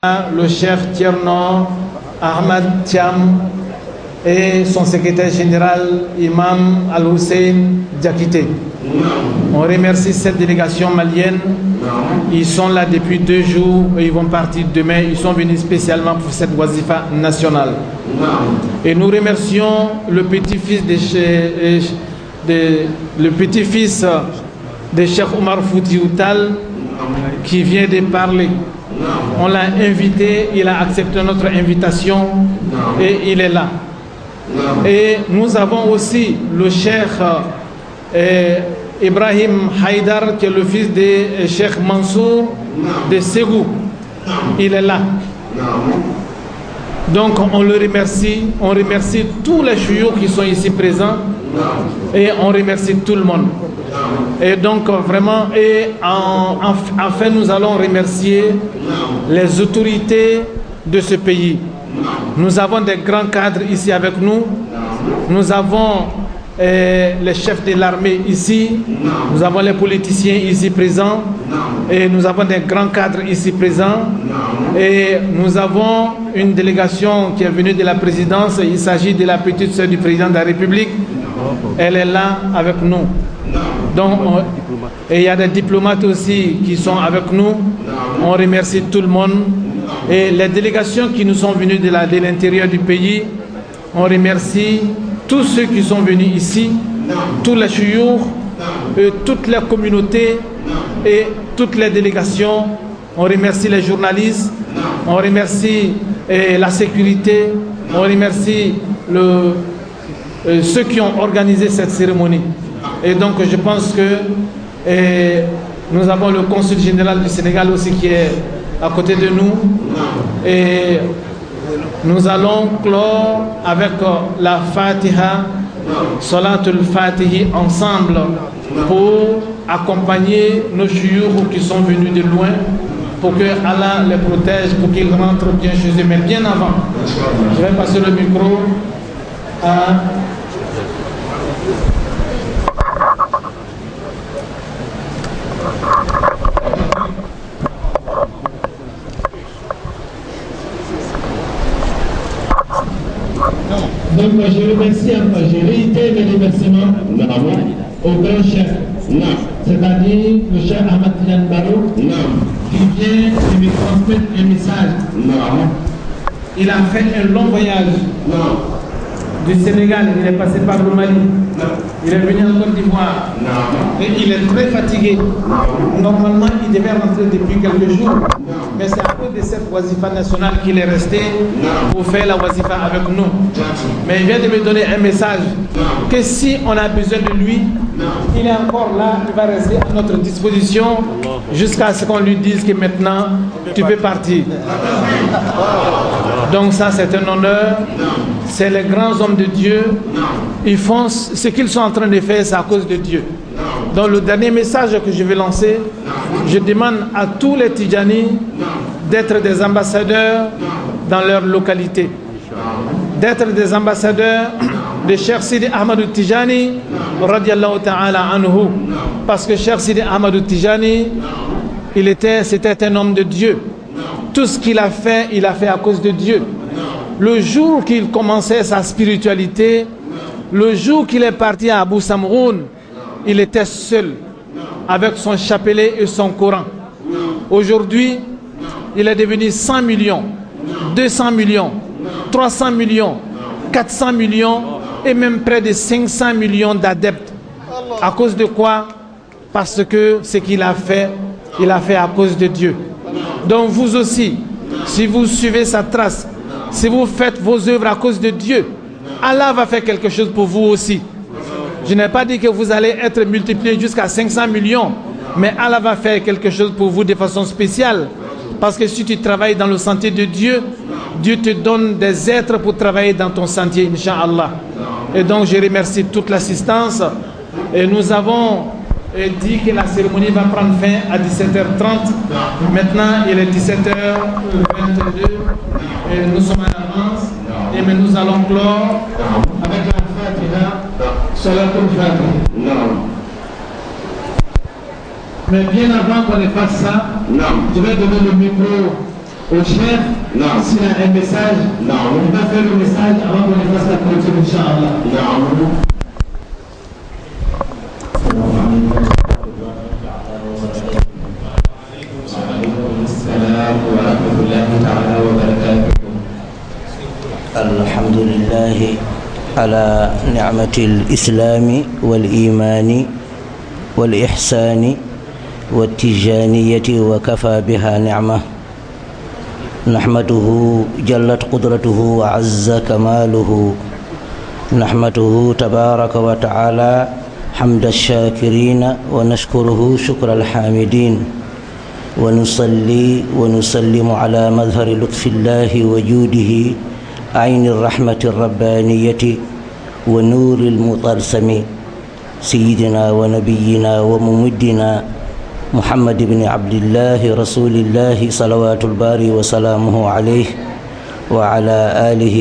Le chef Tierno Ahmad Thiam et son secrétaire général Imam Al-Hussein Diakité. On remercie cette délégation malienne. Ils sont là depuis 2 jours et ils vont partir demain. Ils sont venus spécialement pour cette wazifa nationale. Et nous remercions le petit-fils de Cheikh Omar Foutiyou Tall qui vient de parler. On l'a invité, il a accepté notre invitation et il est là. Et nous avons aussi le cheikh Ibrahim Haïdar, qui est le fils de cheikh Mansour de Ségou. Il est là. Donc on le remercie, on remercie tous les chouyours qui sont ici présents et on remercie tout le monde. Et donc vraiment, enfin nous allons remercier les autorités de ce pays. Nous avons des grands cadres ici avec nous. Nous avons les chefs de l'armée ici. Nous avons les politiciens ici présents. Et nous avons des grands cadres ici présents. Et nous avons une délégation qui est venue de la présidence. Il s'agit de la petite sœur du président de la République. Elle est là avec nous. Donc, et il y a des diplomates aussi qui sont avec nous. On remercie tout le monde. Et les délégations qui nous sont venues de l'intérieur du pays, on remercie tous ceux qui sont venus ici, tous les chouyours, toutes les communautés et toutes les délégations. On remercie les journalistes, on remercie la sécurité, on remercie ceux qui ont organisé cette cérémonie. Et donc je pense que nous avons le consul général du Sénégal aussi qui est à côté de nous. Et nous allons clore avec la Fatiha, Salatul Fatihi ensemble pour accompagner nos chouyours qui sont venus de loin, pour que Allah les protège, pour qu'ils rentrent bien chez eux. Mais bien avant, je vais passer le micro à... Donc je remercie encore, je réitère mes remerciements au grand chef, c'est-à-dire le chef Ahmad Tidiane Baro, qui vient de me transmettre un message. Il a fait un long voyage du Sénégal, il est passé par le Mali, il est venu en Côte d'Ivoire et il est très fatigué. Normalement, il devait rentrer depuis quelques jours, mais c'est à cause de cette wazifa nationale qu'il est resté pour faire la wazifa avec nous. Mais il vient de me donner un message que si on a besoin de lui, il est encore là, il va rester à notre disposition jusqu'à ce qu'on lui dise que maintenant tu peux partir. Donc ça c'est un honneur, c'est les grands hommes de Dieu, ils font ce qu'ils sont en train de faire, c'est à cause de Dieu. Donc le dernier message que je vais lancer, je demande à tous les Tidjani d'être des ambassadeurs dans leur localité, d'être des ambassadeurs de Cheikh Sidi Ahmadou Tijani radiallahu ta'ala anhu, parce que Cheikh Sidi Ahmadou Tijani c'était un homme de Dieu. Tout ce qu'il a fait, il a fait à cause de Dieu. Le jour qu'il commençait sa spiritualité, le jour qu'il est parti à Abou Samroun, il était seul avec son chapelet et son Coran. Aujourd'hui, il est devenu 100 millions, 200 millions, 300 millions, 400 millions et même près de 500 millions d'adeptes. À cause de quoi? Parce que ce qu'il a fait, il a fait à cause de Dieu. Donc vous aussi, si vous suivez sa trace, si vous faites vos œuvres à cause de Dieu, Allah va faire quelque chose pour vous aussi. Je n'ai pas dit que vous allez être multiplié jusqu'à 500 millions, mais Allah va faire quelque chose pour vous de façon spéciale. Parce que si tu travailles dans le sentier de Dieu, Dieu te donne des êtres pour travailler dans ton sentier, Inch'Allah. Et donc je remercie toute l'assistance. Et nous avons dit que la cérémonie va prendre fin à 17h30. Maintenant, il est 17h22. Et nous sommes en avance. Et mais nous allons clore avec la Fatiha, Salatul Fatiha. Mais bien avant qu'on fasse ça, je vais donner le micro au chef, s'il a un message, on va faire le message avant qu'on fasse la clôture, Inch'Allah. الحمد لله على نعمة الإسلام والإيمان والإحسان والتجانية وكفى بها نعمة نحمده جلت قدرته وعز كماله نحمده تبارك وتعالى حمد الشاكرين ونشكره شكر الحامدين ونصلي ونسلم على مظهر لطف الله وجوده عين الرحمة الربانية ونور المطرسم سيدنا ونبينا وممدنا محمد بن عبد الله رسول الله صلوات الباري وسلامه عليه وعلى آله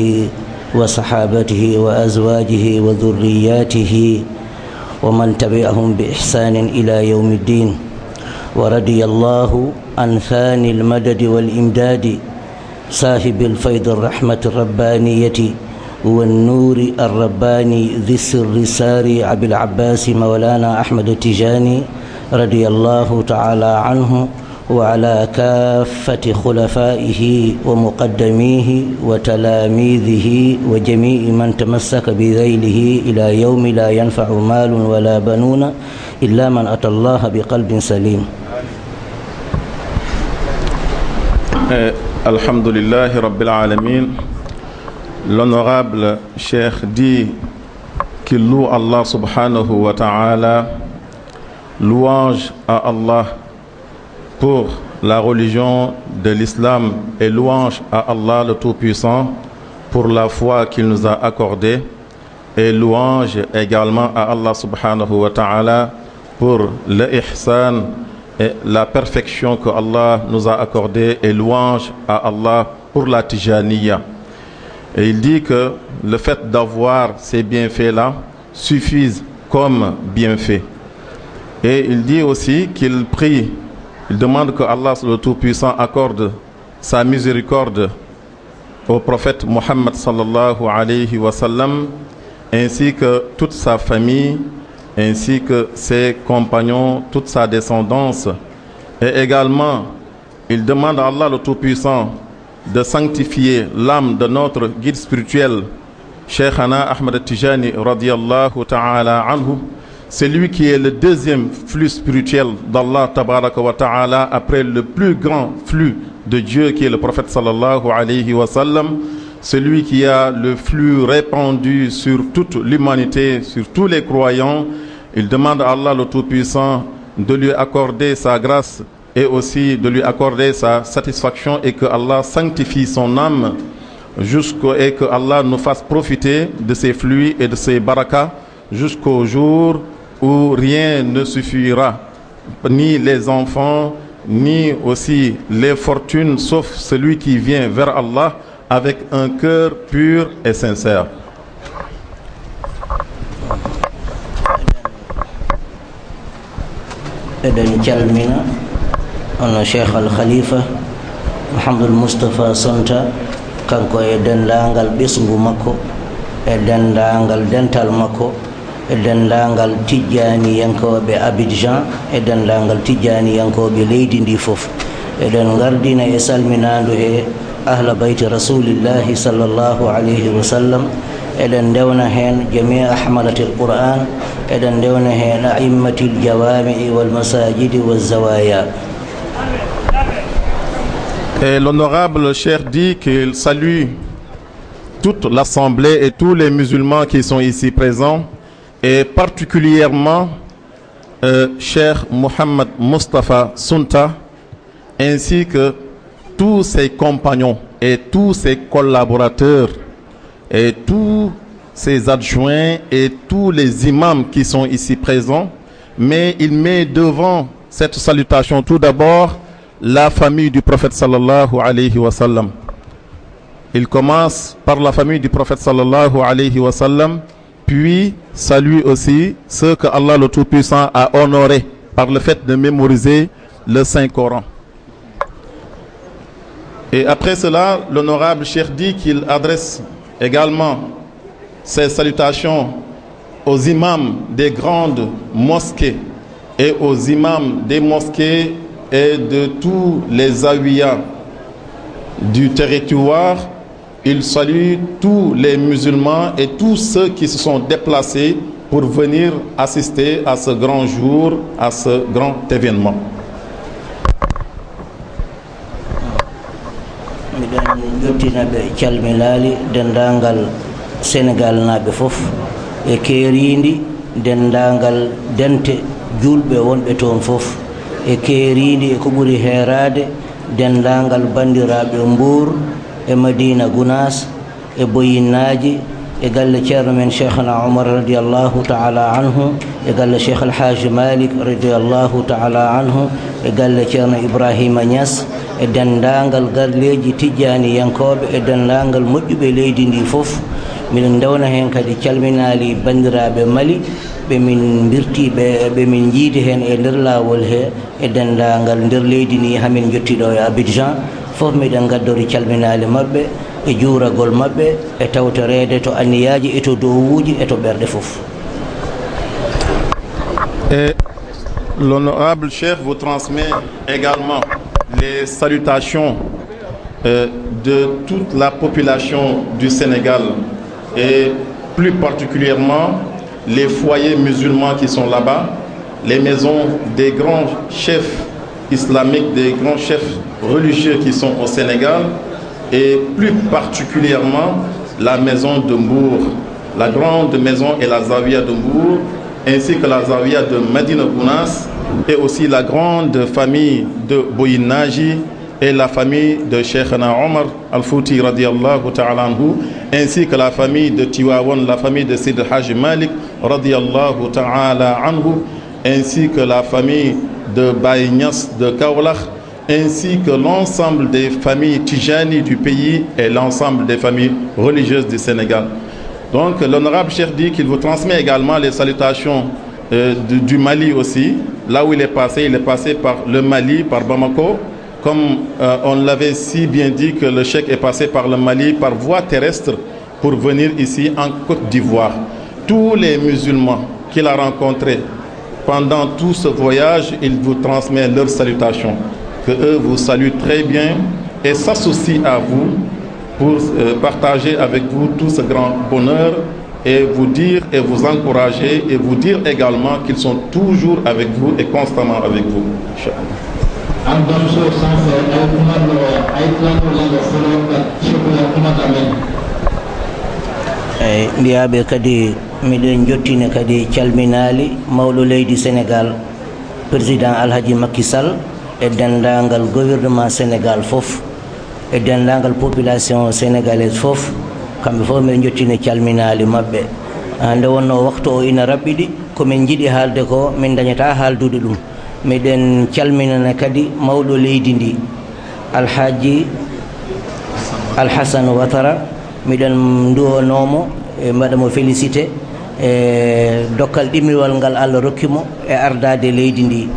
وصحابته وأزواجه وذرياته ومن تبعهم بإحسان إلى يوم الدين ورضي الله عن ثاني المدد والإمداد صاحب الفيض الرحمة الربانية والنور الرباني ذي السر ساري أبي العباس مولانا أحمد التجاني رضي الله تعالى عنه وعلى كافة خلفائه ومقدميه وتلاميذه وجميع من تمسك بذيله إلى يوم لا ينفع مال ولا بنون إلا من أتى الله بقلب سليم. Alhamdulillah Rabbil Alamin. L'honorable Cheikh dit qu'il loue Allah subhanahu wa ta'ala, louange à Allah pour la religion de l'islam et louange à Allah le Tout-Puissant pour la foi qu'il nous a accordée, et louange également à Allah subhanahu wa ta'ala pour le ihsan et la perfection que Allah nous a accordée, et louange à Allah pour la tijaniya. Et il dit que le fait d'avoir ces bienfaits-là suffisent comme bienfaits. Et il dit aussi qu'il prie, il demande que Allah le Tout-Puissant accorde sa miséricorde au prophète Mohammed sallallahu alayhi wa sallam, ainsi que toute sa famille, ainsi que ses compagnons, toute sa descendance. Et également, il demande à Allah le Tout-Puissant de sanctifier l'âme de notre guide spirituel, Cheikhana Ahmed Tijani radiyallahu ta'ala anhu. C'est lui qui est le deuxième flux spirituel d'Allah tabaraka wa ta'ala après le plus grand flux de Dieu qui est le prophète sallallahu alayhi wa sallam. Celui qui a le flux répandu sur toute l'humanité, sur tous les croyants. Il demande à Allah le Tout-Puissant de lui accorder sa grâce et aussi de lui accorder sa satisfaction, et que Allah sanctifie son âme et que Allah nous fasse profiter de ses flux et de ses barakas jusqu'au jour où rien ne suffira, ni les enfants, ni aussi les fortunes, sauf celui qui vient vers Allah avec un cœur pur et sincère. Eden calmina ono Cheikh Al Khalifa Mouhamadoul Moustapha Sonta kanko e dendaangal ɓesngu makko e dendaangal dental makko e dendaangal tijjaniyankoɓe Abidjan e dendaangal tijjaniyankoɓe leydi ndi fof eɗen gardina e salminandu e ahla bayti rasulillahi sallallahu alayhi wa sallam eɗen ndewna heen jamia ahmalati alquran eɗen ndewna heen a'immati aljawami'i walmasajidi walzawaya. Et l'honorable Cheikh dit qu'il salue toute l'assemblée et tous les musulmans qui sont ici présents, et particulièrement Cheikh Mohammed Moustapha Sunta, ainsi que tous ses compagnons et tous ses collaborateurs et tous ses adjoints et tous les imams qui sont ici présents. Mais il met devant cette salutation tout d'abord la famille du prophète sallallahu alayhi wa sallam. Il commence par la famille du prophète sallallahu alayhi wa sallam, puis salue aussi ceux que Allah le Tout-Puissant a honorés par le fait de mémoriser le Saint-Coran. Et après cela, l'honorable Cheikh dit qu'il adresse également ses salutations aux imams des grandes mosquées et aux imams des mosquées et de tous les zawiyas du territoire. Il salue tous les musulmans et tous ceux qui se sont déplacés pour venir assister à ce grand jour, à ce grand événement. Sénégal naaɓe fof e keerindi dendagal dente julɓe wonɓe toon fof e keerindi e ko ɓuri heerade dendagal bandiraɓe Mbour e Madina Gounas e Boyinnaji e galle ceerno men cheikhna Omar radiallahu taala anhu e galle cheikh alhaji Malik radiallahu taala anhu e galle ceerno Ibrahima Niass e dendagal galleji tijjani yankoɓe e dendagal moƴƴuɓe leydi ndi fof. Min dewna hen kadi calminali bandiraɓe Mali ɓe min birtiɓe ɓe min jiidi hen e nder lawol he e dendagal nder leydi ni hamin jottiɗo e Abidjan fof miɗen gaddori calminali mabɓe e juuragol mabɓe e tawtorede to anniyaji e to dowuji e to ɓerɗe fof. Et l'honorable chef vous transmet également les salutations de toute la population du Sénégal et plus particulièrement les foyers musulmans qui sont là-bas, les maisons des grands chefs islamiques, des grands chefs religieux qui sont au Sénégal et plus particulièrement la maison de Mbour, la grande maison et la Zawiya de Mbour, ainsi que la Zawiya de Madina Gounas et aussi la grande famille de Boyinnaji et la famille de Cheikhna Omar Al-Fouti radiallahu ta'ala anhu, ainsi que la famille de Tiwawan, la famille de Sid Haj Malik radiallahu ta'ala anhu, ainsi que la famille de Baïnias de Kaolach, ainsi que l'ensemble des familles Tijani du pays et l'ensemble des familles religieuses du Sénégal. Donc l'honorable Cheikh dit qu'il vous transmet également les salutations du Mali aussi. Là où il est passé par le Mali, par Bamako. Comme on l'avait si bien dit que le cheikh est passé par le Mali par voie terrestre pour venir ici en Côte d'Ivoire. Tous les musulmans qu'il a rencontrés pendant tout ce voyage, il vous transmet leurs salutations. Que eux vous saluent très bien et s'associent à vous pour partager avec vous tout ce grand bonheur et vous dire et vous encourager et vous dire également qu'ils sont toujours avec vous et constamment avec vous. mbiyaɓe kadi miɗen jottine kadi calminali mawɗo leydi Sénégal président Alhaji Macky Sall e dendagal gouvernement Sénégal fof e dendagal population sénégalaise fof kamɓe fof miɗen jottine calminali mabɓe nde wonno waktu o ina raɓɓiɗi komin jiiɗi haalde ko min dañata haaldude ɗum miɗen calminana kadi mawɗo leydi ndi Alhaji Alhassane Ouattara miɗen duwonomo e mbaɗamo félicité e dokkal ɗimmiwal ngal Allah rokkimo e ardade leydi ndi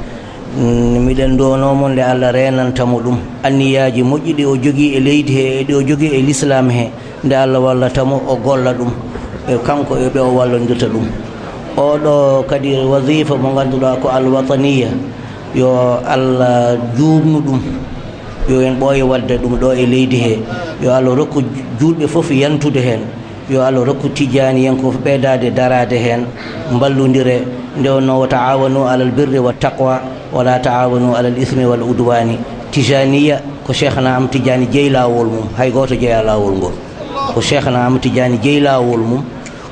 miɗen duwonomo nde Allah renantamo ɗum anniyaji moƴƴi ɗi o jogui e leydi he e ɗi o jogui e l'islam he nde Allah wallatamo o golla ɗum e kanko e ɓe o wallodirta ɗum oɗo kadi wasifa mo ganduɗa ko alwataniya yo Allah juumnu ɗum yo en ɓooya wadde ɗum ɗo e leydi he yo Allah rokku julɓe fof yantude hen yo Allah rokku tijani yanko ɓeydade darade hen ballodire nde wonno wa taawanu alal birri wa taqwa wala taawanu alal ismi wal udwani tijaniya ko cheikhna am Tidiani jeeyi lawol mum hay goto jeeya lawol ngol ko cheikhna am Tidiani jeeyi lawol mum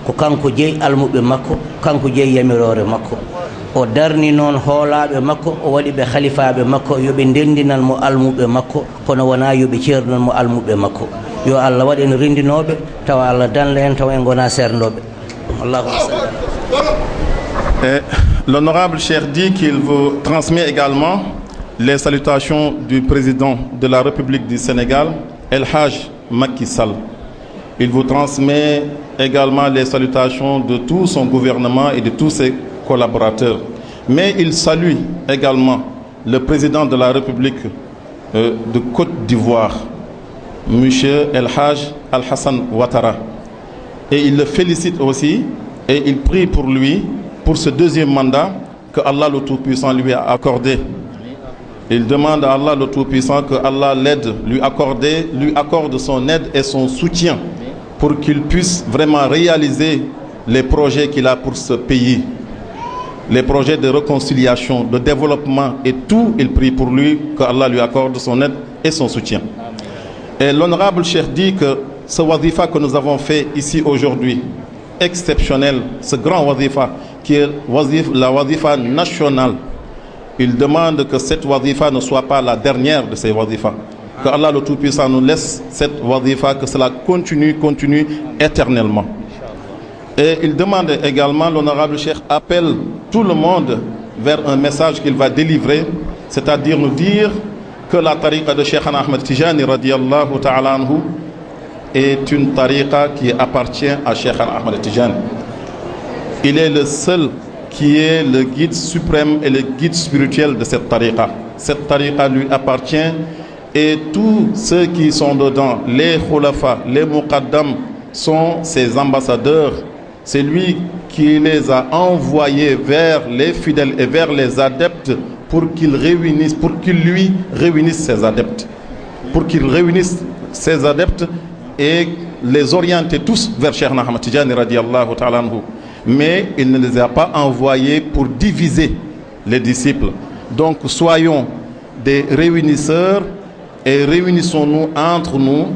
ko kanko jeeyi almuɓe makko kanko jeeyi yamirore makko o darni noon hoolaɓe makko o waɗi ɓe khalifaɓe makko yoɓe ndendinan mo almuɓe makko kono wona yoɓe ceernan mo almuɓe makko yo Allah waɗ en rendinoɓe tawa Allah danla en tawa en gona sernoɓe. Allahumma salli. L'honorable Cheikh dit qu'il vous transmet également les salutations du président de la République du Sénégal, El Hadj Macky Sall. Il vous transmet également les salutations de tout son gouvernement et de tous ses collaborateurs. Mais il salue également le président de la République de Côte d'Ivoire, M. El Hajj Al-Hassan Ouattara. Et il le félicite aussi et il prie pour lui, pour ce deuxième mandat que Allah le Tout-Puissant lui a accordé. Il demande à Allah le Tout-Puissant que Allah l'aide, lui accorde son aide et son soutien pour qu'il puisse vraiment réaliser les projets qu'il a pour ce pays. Les projets de réconciliation, de développement et tout, il prie pour lui que Allah lui accorde son aide et son soutien. Et l'honorable Cheikh dit que ce wadifa que nous avons fait ici aujourd'hui, exceptionnel, ce grand wadifa qui est la wadifa nationale, il demande que cette wadifa ne soit pas la dernière de ces wadifas. Que Allah le Tout-Puissant nous laisse cette wadifa, que cela continue éternellement. Et il demande également, l'honorable Cheikh appelle tout le monde vers un message qu'il va délivrer, c'est-à-dire nous dire que la tariqa de Cheikh Ahmed Tijani radiallahu ta'ala anhu est une tariqa qui appartient à Cheikh Ahmed Tijani. Il est le seul qui est le guide suprême et le guide spirituel de cette tariqa. Cette tariqa lui appartient et tous ceux qui sont dedans, les khulafa, les muqaddam, sont ses ambassadeurs. C'est lui qui les a envoyés vers les fidèles et vers les adeptes pour qu'ils lui réunissent ses adeptes. Pour qu'ils réunissent ses adeptes et les orienter tous vers Cheikh Ahmed Tijani radiallahu ta'ala anhu. Mais il ne les a pas envoyés pour diviser les disciples. Donc soyons des réunisseurs et réunissons-nous entre nous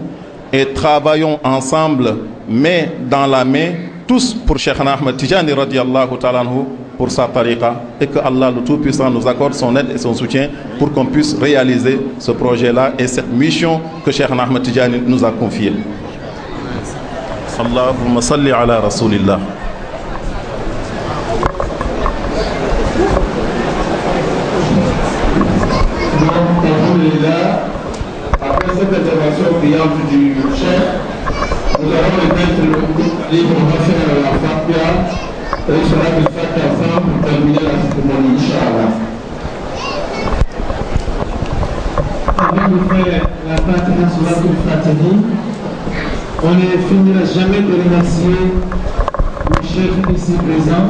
et travaillons ensemble, main dans la main, tous pour Cheikh Ahmed Tijani radiallahu ta'ala anhu, pour sa tariqa, et que Allah le Tout-Puissant nous accorde son aide et son soutien pour qu'on puisse réaliser ce projet-là et cette mission que Cheikh Ahmed Tijani nous a confiée. Allahumma salli ala rasulillah. Après cette intervention brillante du chef, nous allons remettre le livre, on va faire la Fatiha, et il sera de faire ensemble pour terminer la cérémonie, Inch'Allah. Avant de faire la Fatiha sur la Fatiha, on ne finira jamais de remercier le chef ici présent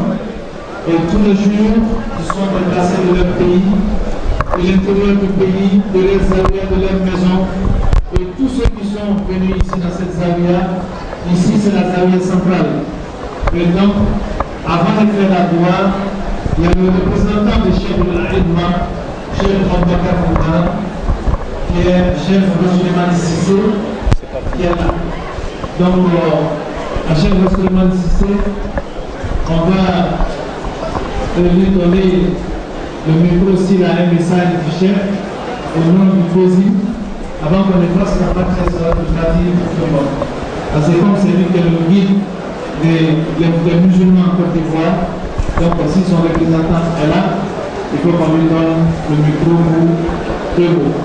et tous les jours qui sont déplacés de leur pays, de l'intérieur du pays, de leurs avias, de leur maison, et tous ceux qui sont venus ici dans cette zavia. Ici c'est la zavia centrale. Et donc, avant de faire la doigt, il y a le représentant du chef de l'Aïdma, chef Abdelkar Fouda, qui est chef Suleiman Sissé, qui est là. Donc, à chef Suleiman Sissé, on va lui donner le micro aussi a un message du chef au nom du COSI avant qu'on ne fasse la partie sur le pratique pour tout le monde. Parce que comme c'est lui qui est le guide des musulmans en Côte d'Ivoire, donc si son représentant est là, il faut qu'on lui donne le micro pour 2 mots.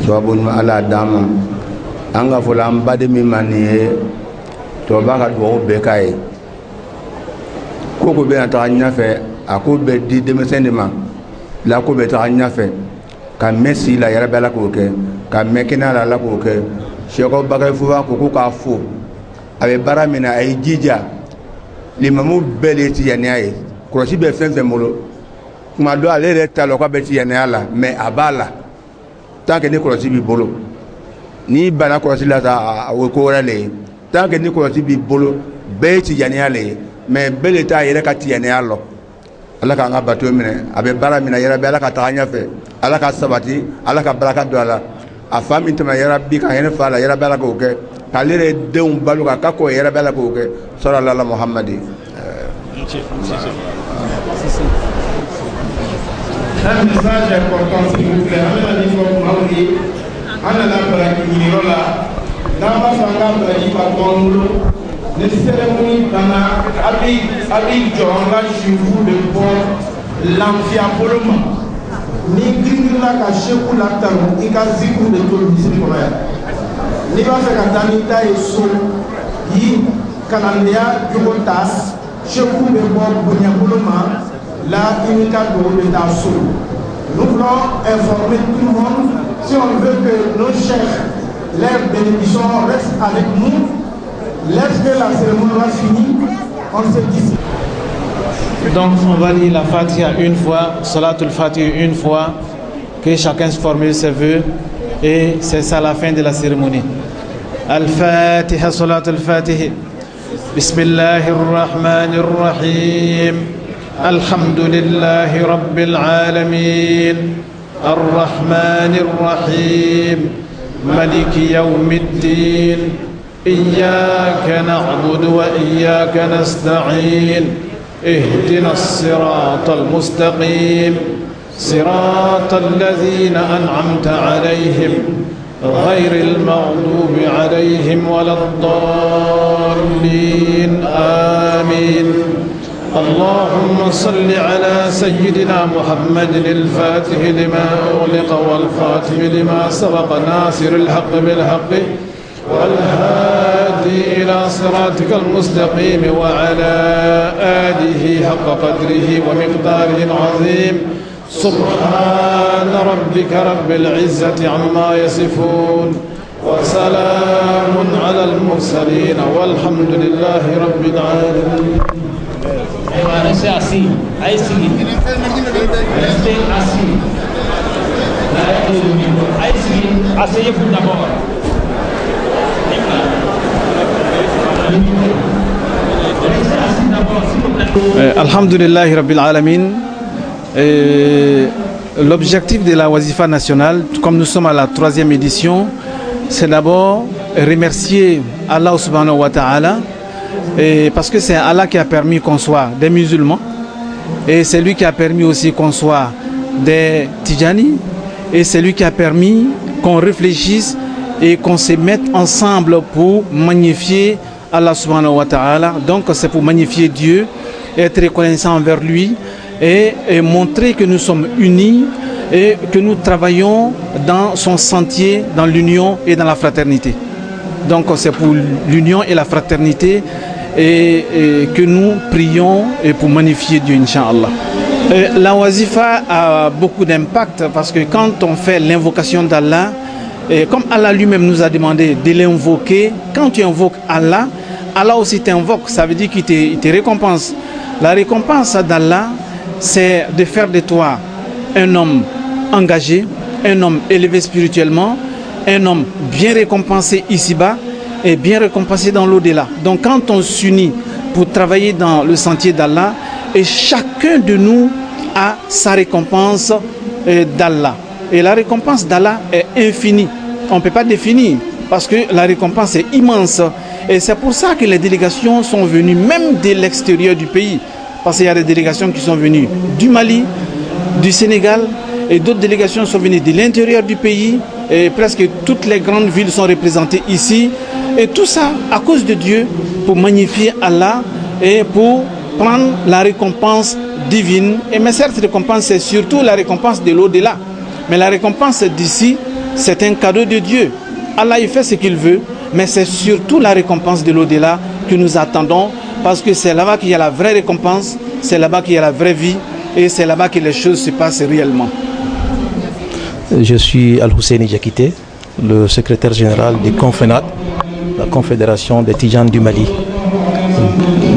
Tuwabun ala dama anga fola mbade mi mani to baka do be kai koko be ata nyafe akobe di demesendema la ko be ta nyafe ka messi la yara bela ko ke ka mekina la ko ke sheko baka fuwa ko ka fu abe baramina ay jija limamu beleti yanaye ko si be fenfe molo kuma do ale re talo ko be ti yanala mais abala tant que ni kɔlɔsi b'i bolo ni bana kɔlɔsi la sa o ko wɛrɛ le ye tant que ni kɔlɔsi b'i bolo bɛɛ ye tijaniya le ye mais bɛɛ le t'a yɛrɛ ka tijaniya lɔ ala k'an ka bato minɛ a bɛ baara min na yɛrɛ bɛ ala ka taga ɲɛfɛ ala ka sabati ala ka baraka don a la a fa min tɛmɛ yɛrɛ bi ka hinɛ fa la yɛrɛ bɛ ala k'o kɛ k'ale yɛrɛ denw balo ka k'o yɛrɛ bɛ ala k'o kɛ sɔrɔlala muhamadi. Un message important s'il vous plaît. On a dit qu'on m'a dit, on a la braquinirola, dans ma famille, on a dit par contre, les cérémonies dans avec John là, je vous de port l'amphia pour le moment. ni gringirila ka sheku la tanu i ka zikru de tolu misiri kɔnɔ yan n'i b'a fɛ ka taa n'i ta ye so yi kalandeya jogo ta sheku bɛ bɔ bonyabolo ma là il est à de ta soul. Nous voulons informer tout le monde, si on veut que nos chefs, leurs bénédictions restent avec nous, lorsque la cérémonie va finir, on se dit. Donc on va lire la Fatiha une fois, Salatul Fatiha une fois, que chacun se formule ses vœux, et c'est ça la fin de la cérémonie. Al-Fatiha, Salatul Fatiha. Bismillahir Rahmanir Rahim. الحمد لله رب العالمين الرحمن الرحيم ملك يوم الدين إياك نعبد وإياك نستعين اهدنا الصراط المستقيم صراط الذين أنعمت عليهم غير المغضوب عليهم ولا الضالين آمين اللهم صل على سيدنا محمد الفاتح لما أغلق والخاتم لما سبق ناصر الحق بالحق والهادي إلى صراطك المستقيم وعلى آله حق قدره ومقداره العظيم سبحان ربك رب العزة عما يصفون وسلام على المرسلين والحمد لله رب العالمين. Restez assis. Restez assis. Asseyez-vous d'abord. Alhamdulillahi Rabbil Alamin. L'objectif de la Wazifa nationale, comme nous sommes à la 3e édition, c'est d'abord remercier Allah subhanahu wa ta'ala. Parce que c'est Allah qui a permis qu'on soit des musulmans et c'est lui qui a permis aussi qu'on soit des Tidjani et c'est lui qui a permis qu'on réfléchisse et qu'on se mette ensemble pour magnifier Allah subhanahu wa ta'ala. Donc c'est pour magnifier Dieu, être reconnaissant envers lui et montrer que nous sommes unis et que nous travaillons dans son sentier, dans l'union et dans la fraternité. Donc c'est pour l'union et la fraternité et que nous prions et pour magnifier Dieu, Inch'Allah. La Wazifa a beaucoup d'impact parce que quand on fait l'invocation d'Allah, comme Allah lui-même nous a demandé de l'invoquer, quand tu invoques Allah, Allah aussi t'invoque, ça veut dire qu'il te récompense. La récompense d'Allah, c'est de faire de toi un homme engagé, un homme élevé spirituellement, un homme bien récompensé ici-bas et bien récompensé dans l'au-delà. Donc quand on s'unit pour travailler dans le sentier d'Allah, et chacun de nous a sa récompense d'Allah. Et la récompense d'Allah est infinie. On ne peut pas définir parce que la récompense est immense. Et c'est pour ça que les délégations sont venues même de l'extérieur du pays. Parce qu'il y a des délégations qui sont venues du Mali, du Sénégal, et d'autres délégations sont venues de l'intérieur du pays. Et presque toutes les grandes villes sont représentées ici. Et tout ça à cause de Dieu, pour magnifier Allah et pour prendre la récompense divine. Et mais cette récompense, c'est surtout la récompense de l'au-delà. Mais la récompense d'ici, c'est un cadeau de Dieu. Allah, il fait ce qu'il veut, mais c'est surtout la récompense de l'au-delà que nous attendons, parce que c'est là-bas qu'il y a la vraie récompense, c'est là-bas qu'il y a la vraie vie, et c'est là-bas que les choses se passent réellement. Je suis Al-Husseini Diakité, le secrétaire général du CONFENAT, la Confédération des Tidjanes du Mali.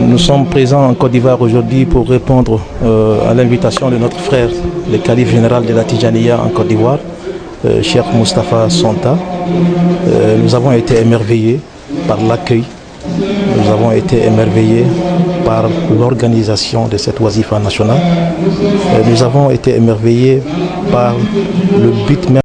Nous sommes présents en Côte d'Ivoire aujourd'hui pour répondre à l'invitation de notre frère, le calife général de la Tidjaniya en Côte d'Ivoire, Cheikh Moustapha Sonta. Nous avons été émerveillés par l'accueil, nous avons été émerveillés par l'organisation de cette Wazifa nationale. Nous avons été émerveillés par le but même